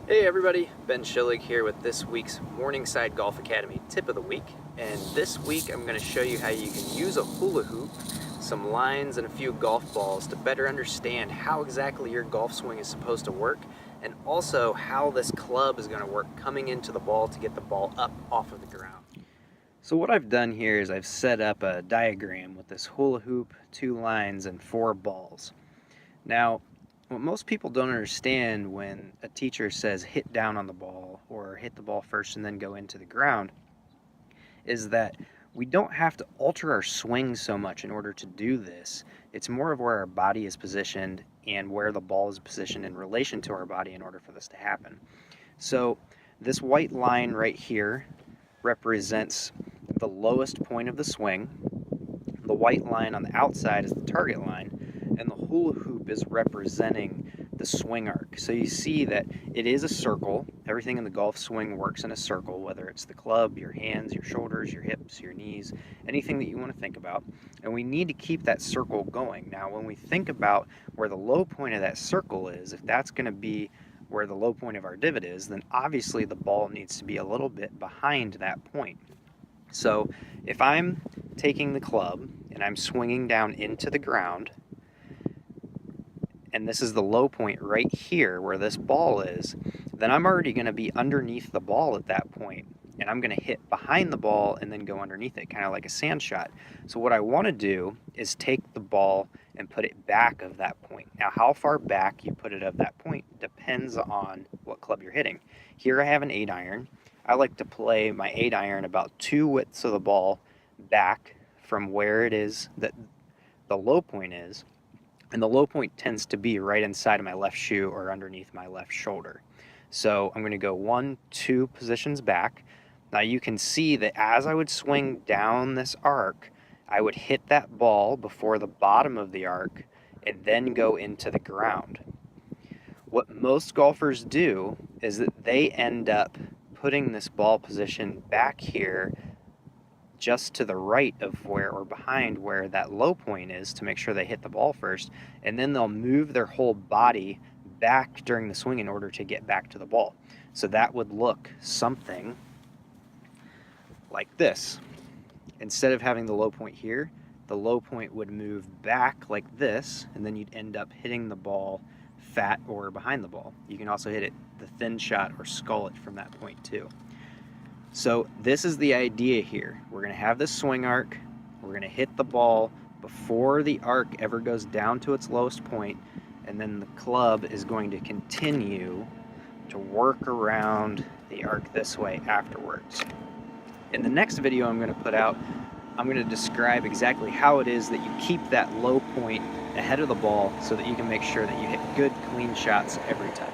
Hey everybody, Ben Schillig here with this week's Morningside Golf Academy tip of the week. And this week I'm going to show you how you can use a hula hoop, some lines, and a few golf balls to better understand how exactly your golf swing is supposed to work, and also how this club is going to work coming into the ball to get the ball up off of the ground. So what I've done here is I've set up a diagram with this hula hoop, 2 lines, and 4 balls. Now, what most people don't understand when a teacher says hit down on the ball or hit the ball first and then go into the ground is that we don't have to alter our swing so much in order to do this. It's more of where our body is positioned and where the ball is positioned in relation to our body in order for this to happen. So this white line right here represents the lowest point of the swing. The white line on the outside is the target line, and the hula hoop is representing the swing arc. So you see that it is a circle. Everything in the golf swing works in a circle, whether it's the club, your hands, your shoulders, your hips, your knees, anything that you want to think about. And we need to keep that circle going. Now, when we think about where the low point of that circle is, if that's going to be where the low point of our divot is, then obviously the ball needs to be a little bit behind that point. So if I'm taking the club and I'm swinging down into the ground, and this is the low point right here where this ball is, then I'm already going to be underneath the ball at that point, and I'm going to hit behind the ball and then go underneath it, kind of like a sand shot. So what I want to do is take the ball and put it back of that point. Now, how far back you put it of that point depends on what club you're hitting. Here I have an 8-iron. I like to play my 8-iron about 2 widths of the ball back from where it is that the low point is, and the low point tends to be right inside of my left shoe or underneath my left shoulder. So I'm going to go 1, 2 positions back. Now you can see that as I would swing down this arc, I would hit that ball before the bottom of the arc and then go into the ground. What most golfers do is that they end up putting this ball position back here just to the right of where, or behind where that low point is, to make sure they hit the ball first, and then they'll move their whole body back during the swing in order to get back to the ball. So that would look something like this. Instead of having the low point here, the low point would move back like this, and then you'd end up hitting the ball fat or behind the ball. You can also hit it the thin shot or skull it from that point too. So this is the idea here. We're going to have this swing arc. We're going to hit the ball before the arc ever goes down to its lowest point, and then the club is going to continue to work around the arc this way afterwards. In the next video I'm going to put out, I'm going to describe exactly how it is that you keep that low point ahead of the ball so that you can make sure that you hit good, clean shots every time.